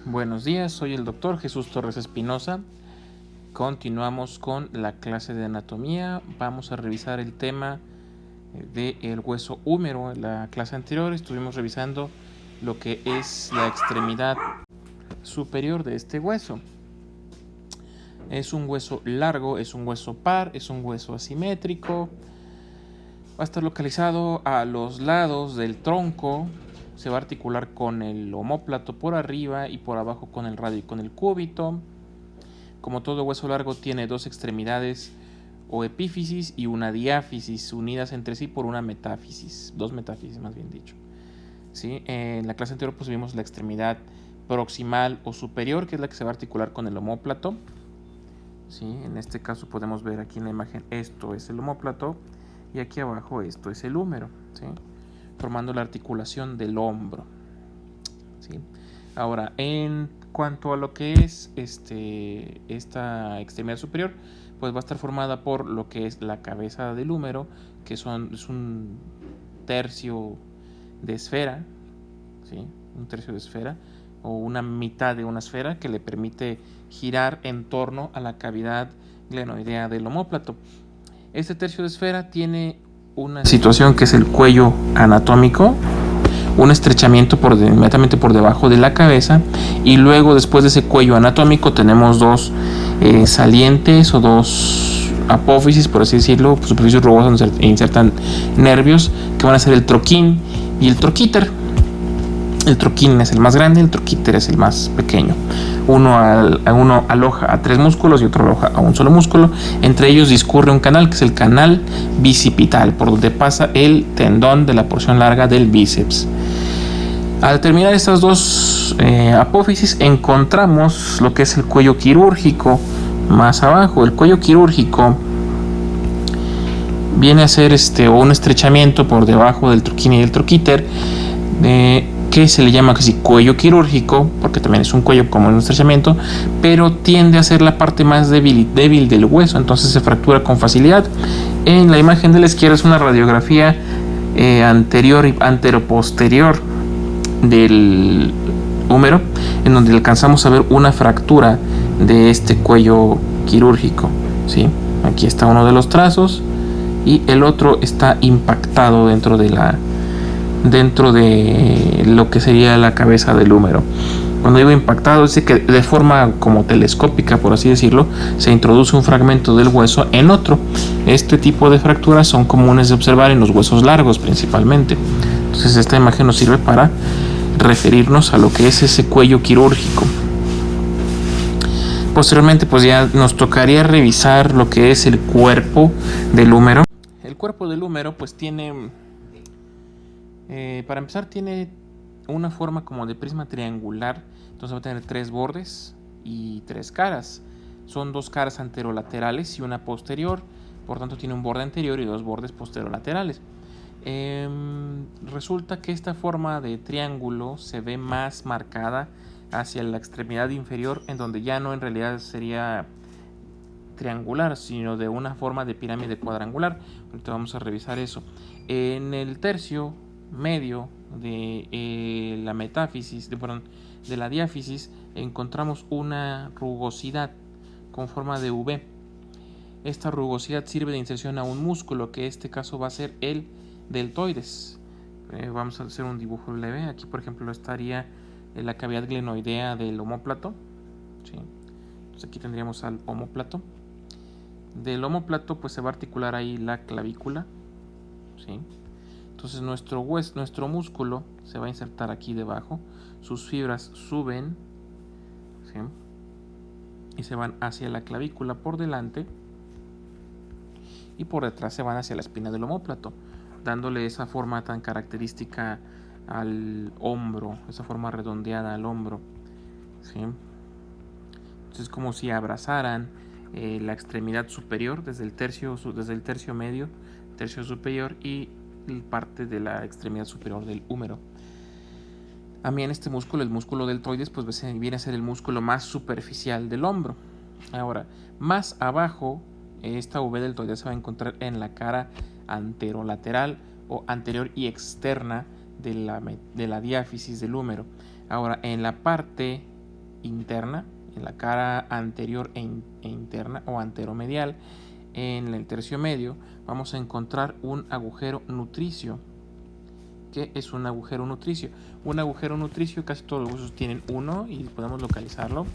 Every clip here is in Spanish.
Buenos días, soy el doctor Jesús Torres Espinosa. Continuamos con la clase de anatomía. Vamos a revisar el tema del hueso húmero. En la clase anterior estuvimos revisando lo que es la extremidad superior de este hueso. Es un hueso largo, es un hueso par, es un hueso asimétrico. Va a estar localizado a los lados del tronco. Se va a articular con el omóplato por arriba y por abajo con el radio y con el cúbito. Como todo hueso largo tiene dos extremidades o epífisis y una diáfisis unidas entre sí por una metáfisis, dos metáfisis más bien dicho. ¿Sí? En la clase anterior pues vimos la extremidad proximal o superior, que es la que se va a articular con el omóplato. ¿Sí? En este caso podemos ver aquí en la imagen, esto es el omóplato y aquí abajo esto es el húmero, ¿sí? Formando la articulación del hombro. ¿Sí? Ahora, en cuanto a lo que es esta extremidad superior, pues va a estar formada por lo que es la cabeza del húmero, que es un tercio de esfera, ¿sí? Un tercio de esfera o una mitad de una esfera que le permite girar en torno a la cavidad glenoidea del omóplato. Este tercio de esfera tiene una situación que es el cuello anatómico, un estrechamiento inmediatamente por debajo de la cabeza, y luego después de ese cuello anatómico tenemos dos salientes o dos apófisis, por así decirlo, superficies rugosas donde insertan nervios, que van a ser el troquín y el troquíter. El troquín es el más grande, el troquíter es el más pequeño. Uno aloja a tres músculos y otro aloja a un solo músculo. Entre ellos discurre un canal que es el canal bicipital, por donde pasa el tendón de la porción larga del bíceps. Al terminar estas dos apófisis encontramos lo que es el cuello quirúrgico más abajo. El cuello quirúrgico viene a ser un estrechamiento por debajo del troquín y del troquíter, que se le llama casi cuello quirúrgico, porque también es un cuello como un estrechamiento, pero tiende a ser la parte más débil del hueso, entonces se fractura con facilidad. En la imagen de la izquierda es una radiografía anterior y anteroposterior del húmero, en donde alcanzamos a ver una fractura de este cuello quirúrgico, ¿sí? Aquí está uno de los trazos y el otro está impactado dentro de lo que sería la cabeza del húmero. Cuando digo impactado, es que de forma como telescópica, por así decirlo, se introduce un fragmento del hueso en otro. Este tipo de fracturas son comunes de observar en los huesos largos principalmente. Entonces esta imagen nos sirve para referirnos a lo que es ese cuello quirúrgico. Posteriormente pues ya nos tocaría revisar lo que es el cuerpo del húmero. El cuerpo del húmero pues tiene, para empezar, tiene una forma como de prisma triangular. Entonces va a tener tres bordes y tres caras. Son dos caras anterolaterales y una posterior. Por tanto tiene un borde anterior y dos bordes posterolaterales. Resulta que esta forma de triángulo se ve más marcada hacia la extremidad inferior, en donde ya no en realidad sería triangular, sino de una forma de pirámide cuadrangular. Ahorita vamos a revisar eso. En el tercio medio de la metáfisis, de la diáfisis, encontramos una rugosidad con forma de V. Esta rugosidad sirve de inserción a un músculo, que en este caso va a ser el deltoides. Vamos a hacer un dibujo leve. Aquí, por ejemplo, estaría la cavidad glenoidea del omóplato, ¿sí? Entonces aquí tendríamos al omóplato. Del omóplato pues se va a articular ahí la clavícula, ¿sí? Entonces nuestro músculo se va a insertar aquí debajo. Sus fibras suben, ¿sí? Y se van hacia la clavícula por delante, y por detrás se van hacia la espina del omóplato, dándole esa forma tan característica al hombro, esa forma redondeada al hombro, ¿sí? Entonces es como si abrazaran la extremidad superior desde el tercio medio, tercio superior, y parte de la extremidad superior del húmero. También este músculo, el músculo deltoides, pues viene a ser el músculo más superficial del hombro. Ahora, más abajo, esta V deltoidea se va a encontrar en la cara anterolateral o anterior y externa de la diáfisis del húmero. Ahora, en la parte interna, en la cara anterior e interna o anteromedial. En el tercio medio vamos a encontrar un agujero nutricio. ¿Qué es un agujero nutricio? Un agujero nutricio, casi todos los huesos tienen uno y podemos localizarlo.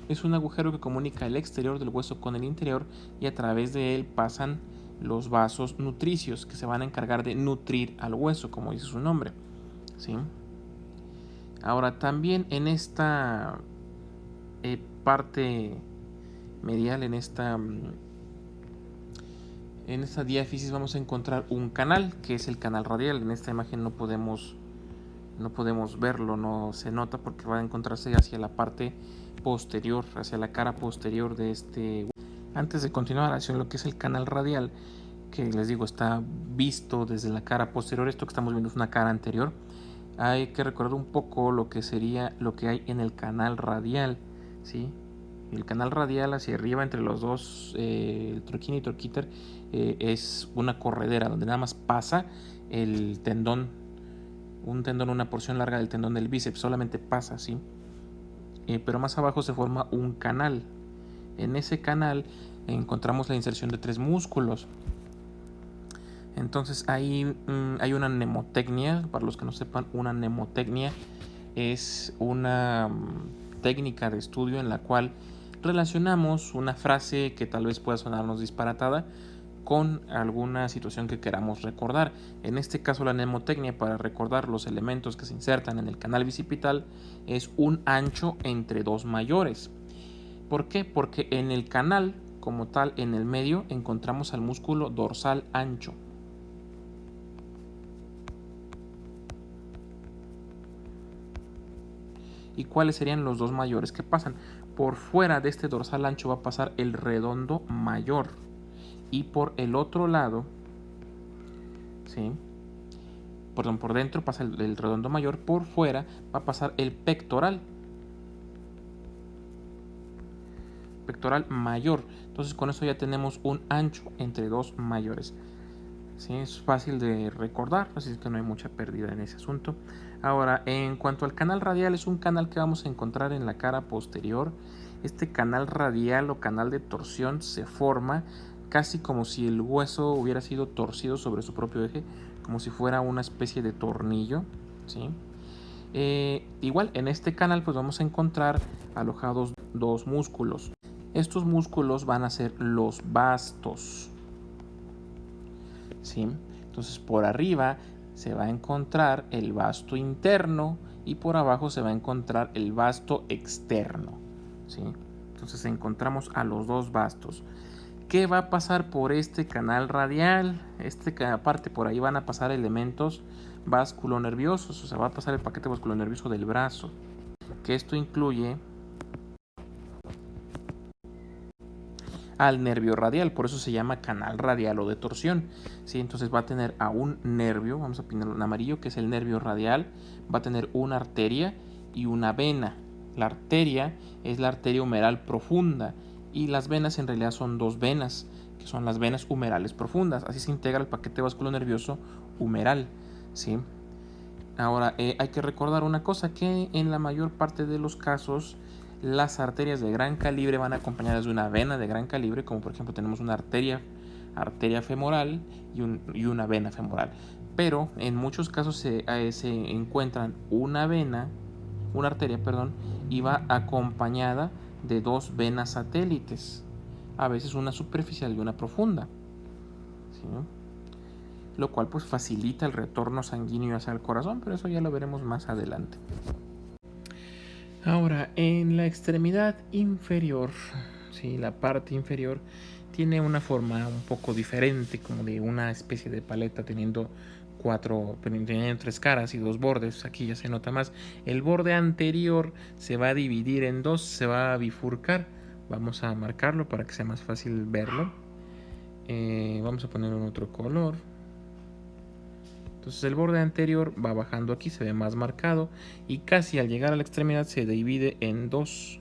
Es un agujero que comunica el exterior del hueso con el interior y a través de él pasan los vasos nutricios que se van a encargar de nutrir al hueso, como dice su nombre, ¿sí? Ahora también en esta parte medial, en esta diáfisis vamos a encontrar un canal, que es el canal radial. En esta imagen no podemos verlo, no se nota porque va a encontrarse hacia la parte posterior, hacia la cara posterior de este. Antes de continuar hacia lo que es el canal radial, que les digo está visto desde la cara posterior, esto que estamos viendo es una cara anterior, hay que recordar un poco lo que sería lo que hay en el canal radial, ¿sí? El canal radial hacia arriba entre los dos, el troquín y troquíter, es una corredera donde nada más pasa el tendón, una porción larga del tendón del bíceps, solamente pasa así. Pero más abajo se forma un canal. En ese canal encontramos la inserción de 3 músculos. Entonces ahí hay una mnemotecnia. Para los que no sepan, una mnemotecnia es una técnica de estudio en la cual relacionamos una frase que tal vez pueda sonarnos disparatada con alguna situación que queramos recordar. En este caso, la mnemotecnia para recordar los elementos que se insertan en el canal bicipital es un ancho entre dos mayores. ¿Por qué? Porque en el canal, como tal, en el medio, encontramos al músculo dorsal ancho. ¿Y cuáles serían los dos mayores que pasan? Por fuera de este dorsal ancho va a pasar el redondo mayor. Y por el otro lado, ¿sí? Perdón, por dentro pasa el redondo mayor, por fuera va a pasar el pectoral mayor. Entonces con eso ya tenemos un ancho entre dos mayores. ¿Sí? Es fácil de recordar, así que no hay mucha pérdida en ese asunto. Ahora, en cuanto al canal radial, es un canal que vamos a encontrar en la cara posterior. Este canal radial o canal de torsión se forma casi como si el hueso hubiera sido torcido sobre su propio eje, como si fuera una especie de tornillo, ¿sí? Igual en este canal pues vamos a encontrar alojados dos músculos. Estos músculos van a ser los vastos, ¿sí? Entonces por arriba se va a encontrar el vasto interno y por abajo se va a encontrar el vasto externo, ¿sí? Entonces encontramos a los dos vastos. ¿Qué va a pasar por este canal radial? Aparte por ahí van a pasar elementos vasculonerviosos, o sea, va a pasar el paquete vasculonervioso del brazo, que esto incluye al nervio radial, por eso se llama canal radial o de torsión, ¿sí? Entonces va a tener a un nervio, vamos a ponerlo en amarillo, que es el nervio radial, va a tener una arteria y una vena. La arteria es la arteria humeral profunda y las venas en realidad son dos venas, que son las venas humerales profundas. Así se integra el paquete vasculonervioso humeral, ¿sí? Ahora, hay que recordar una cosa, que en la mayor parte de los casos las arterias de gran calibre van acompañadas de una vena de gran calibre, como por ejemplo tenemos una arteria femoral y una vena femoral. Pero en muchos casos se encuentran una arteria, y va acompañada de dos venas satélites, a veces una superficial y una profunda, ¿sí? Lo cual pues facilita el retorno sanguíneo hacia el corazón, pero eso ya lo veremos más adelante. Ahora, en la extremidad inferior, ¿sí? La parte inferior tiene una forma un poco diferente, como de una especie de paleta teniendo tres caras y dos bordes. Aquí ya se nota más. El borde anterior se va a dividir en dos, se va a bifurcar. Vamos a marcarlo para que sea más fácil verlo. Vamos a ponerlo en otro color. Entonces el borde anterior va bajando aquí, se ve más marcado y casi al llegar a la extremidad se divide en dos.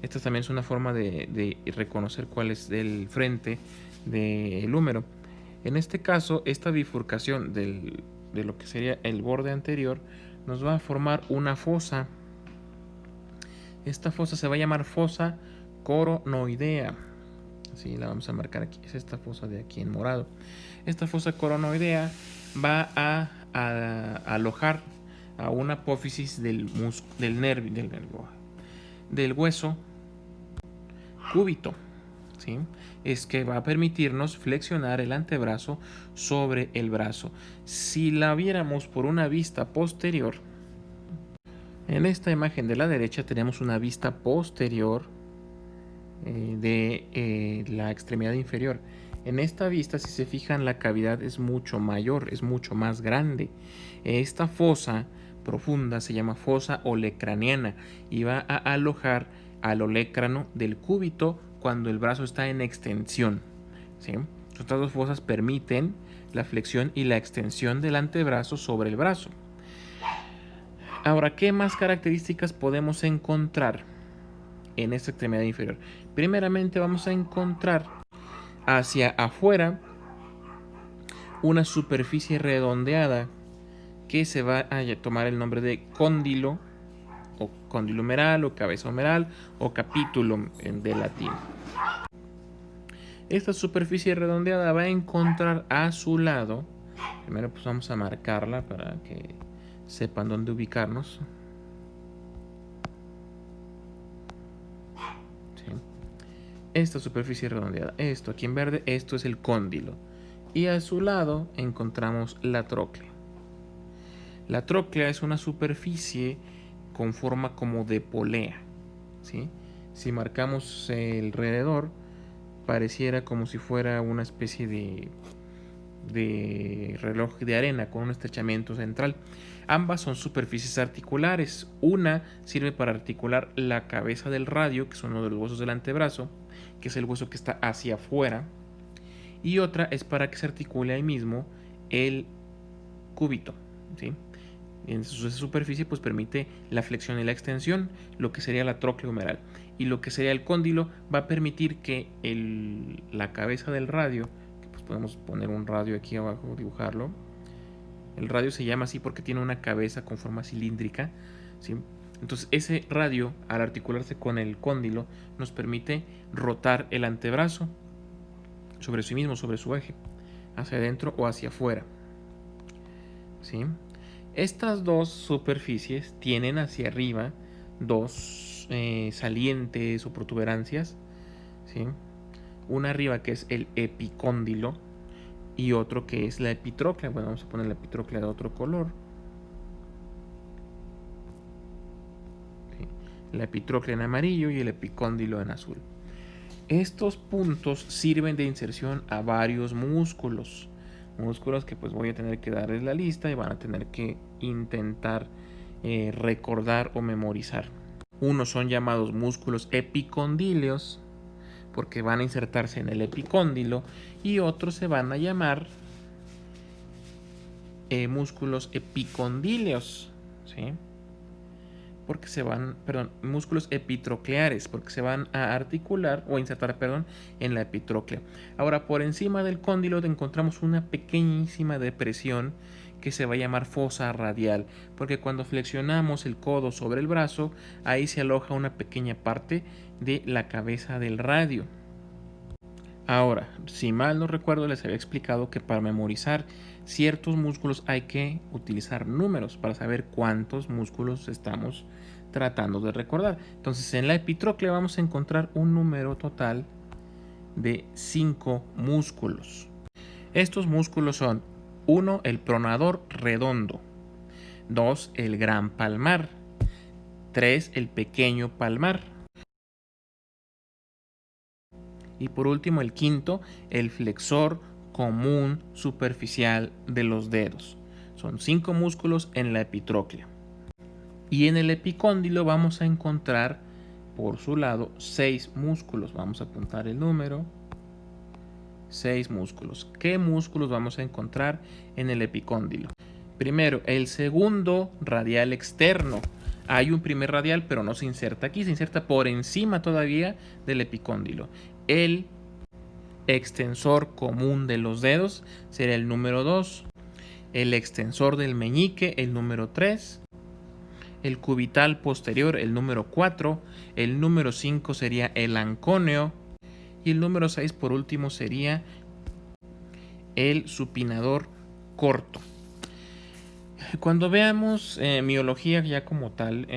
Esta también es una forma de reconocer cuál es el frente del húmero. En este caso, esta bifurcación de lo que sería el borde anterior nos va a formar una fosa, Esta fosa se va a llamar fosa coronoidea. Así la vamos a marcar aquí. Es esta fosa de aquí en morado. Esta fosa coronoidea va a alojar a una apófisis del hueso cúbito, ¿sí? Es que va a permitirnos flexionar el antebrazo sobre el brazo. Si la viéramos por una vista posterior, en esta imagen de la derecha tenemos una vista posterior de la extremidad inferior. En esta vista, si se fijan, la cavidad es mucho mayor, es mucho más grande. Esta fosa profunda se llama fosa olecraniana y va a alojar al olecrano del cúbito cuando el brazo está en extensión, ¿sí? Estas dos fosas permiten la flexión y la extensión del antebrazo sobre el brazo. Ahora, ¿qué más características podemos encontrar en esta extremidad inferior? Primeramente vamos a encontrar hacia afuera una superficie redondeada que se va a tomar el nombre de cóndilo o cóndilo humeral o cabeza humeral o capítulo de latín. Esta superficie redondeada va a encontrar a su lado, primero pues vamos a marcarla para que sepan dónde ubicarnos. ¿Sí? Esta superficie redondeada, esto aquí en verde, esto es el cóndilo. Y a su lado encontramos la tróclea. La tróclea es una superficie con forma como de polea, ¿sí? Si marcamos alrededor, pareciera como si fuera una especie de reloj de arena con un estrechamiento central. Ambas son superficies articulares. Una sirve para articular la cabeza del radio, que es uno de los huesos del antebrazo, que es el hueso que está hacia afuera, y otra es para que se articule ahí mismo el cúbito, ¿sí? En su superficie pues permite la flexión y la extensión, lo que sería la tróclea humeral, y lo que sería el cóndilo va a permitir que la cabeza del radio, que pues podemos poner un radio aquí abajo, dibujarlo. El radio se llama así porque tiene una cabeza con forma cilíndrica, ¿sí? Entonces ese radio, al articularse con el cóndilo, nos permite rotar el antebrazo sobre sí mismo, sobre su eje, hacia adentro o hacia afuera, ¿sí? Estas dos superficies tienen hacia arriba dos salientes o protuberancias, ¿sí? Una arriba que es el epicóndilo y otro que es la epitróclea. Bueno, vamos a poner la epitróclea de otro color. ¿Sí? La epitróclea en amarillo y el epicóndilo en azul. Estos puntos sirven de inserción a varios músculos que pues voy a tener que darles la lista y van a tener que intentar recordar o memorizar. Unos son llamados músculos epicondíleos porque van a insertarse en el epicóndilo y otros se van a llamar músculos epicondíleos, ¿sí? Porque músculos epitrocleares, porque se van a articular o insertar, en la epitróclea. Ahora, por encima del cóndilo encontramos una pequeñísima depresión que se va a llamar fosa radial, porque cuando flexionamos el codo sobre el brazo, ahí se aloja una pequeña parte de la cabeza del radio. Ahora, si mal no recuerdo, les había explicado que para memorizar ciertos músculos hay que utilizar números para saber cuántos músculos estamos tratando de recordar. Entonces, en la epitróclea vamos a encontrar un número total de 5 músculos. Estos músculos son 1, el pronador redondo, 2, el gran palmar, 3, el pequeño palmar, y por último el quinto, el flexor común superficial de los dedos. Son 5 músculos en la epitróclea. Y en el epicóndilo vamos a encontrar por su lado 6 músculos. Vamos a apuntar el número. 6 músculos. ¿Qué músculos vamos a encontrar en el epicóndilo? Primero, el segundo radial externo. Hay un primer radial, pero no se inserta aquí, se inserta por encima todavía del epicóndilo. El extensor común de los dedos será el número 2. El extensor del meñique, el número 3. el cubital posterior, el número 4, el número 5 sería el ancóneo y el número 6 por último sería el supinador corto. Cuando veamos miología ya como tal,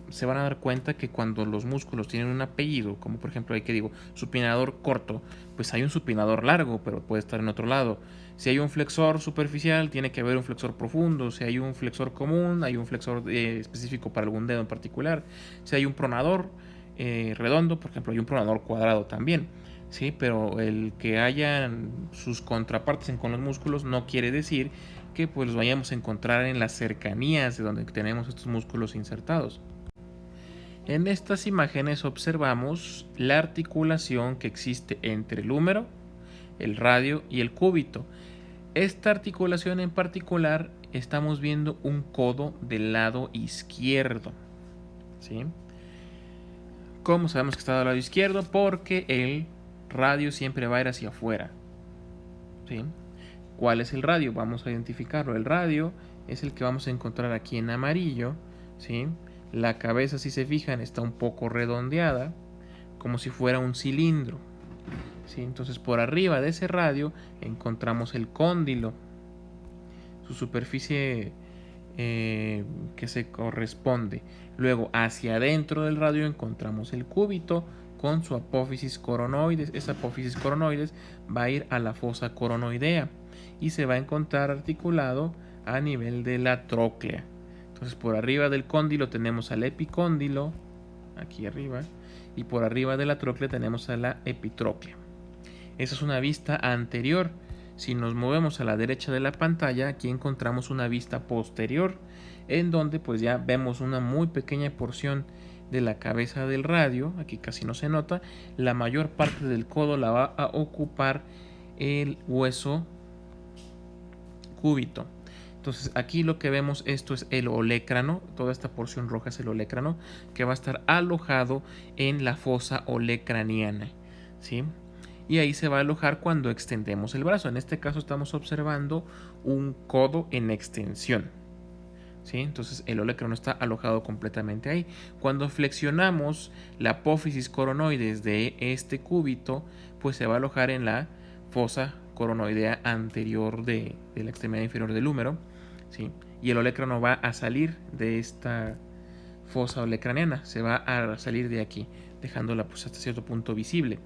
se van a dar cuenta que cuando los músculos tienen un apellido, como por ejemplo, ahí que digo, supinador corto, pues hay un supinador largo, pero puede estar en otro lado. Si hay un flexor superficial, tiene que haber un flexor profundo. Si hay un flexor común, hay un flexor específico para algún dedo en particular. Si hay un pronador redondo, por ejemplo, hay un pronador cuadrado también. Sí, pero el que haya sus contrapartes con los músculos no quiere decir que pues los vayamos a encontrar en las cercanías de donde tenemos estos músculos insertados. En estas imágenes observamos la articulación que existe entre el húmero, el radio y el cúbito. Esta articulación en particular estamos viendo un codo del lado izquierdo. ¿Sí? ¿Cómo sabemos que está del lado izquierdo? Porque el radio siempre va a ir hacia afuera. ¿Sí? ¿Cuál es el radio? Vamos a identificarlo. El radio es el que vamos a encontrar aquí en amarillo. ¿Sí? La cabeza, si se fijan, está un poco redondeada, como si fuera un cilindro. ¿Sí? Entonces, por arriba de ese radio encontramos el cóndilo, su superficie que se corresponde. Luego, hacia adentro del radio encontramos el cúbito con su apófisis coronoides. Esa apófisis coronoides va a ir a la fosa coronoidea y se va a encontrar articulado a nivel de la tróclea. Entonces, por arriba del cóndilo tenemos al epicóndilo, aquí arriba, y por arriba de la tróclea tenemos a la epitróclea. Esa es una vista anterior. Si nos movemos a la derecha de la pantalla, aquí encontramos una vista posterior, en donde pues ya vemos una muy pequeña porción de la cabeza del radio. Aquí casi no se nota. La mayor parte del codo la va a ocupar el hueso cúbito. Entonces aquí lo que vemos, esto es el olecrano, toda esta porción roja es el olecrano, que va a estar alojado en la fosa olecraniana, ¿sí? Y ahí se va a alojar cuando extendemos el brazo. En este caso estamos observando un codo en extensión, ¿sí? Entonces el olecrano está alojado completamente ahí. Cuando flexionamos la apófisis coronoides de este cúbito, pues se va a alojar en la fosa coronoidea anterior de la extremidad inferior del húmero, ¿sí? Y el olecrano va a salir de esta fosa olecraniana, se va a salir de aquí, dejándola pues hasta cierto punto visible.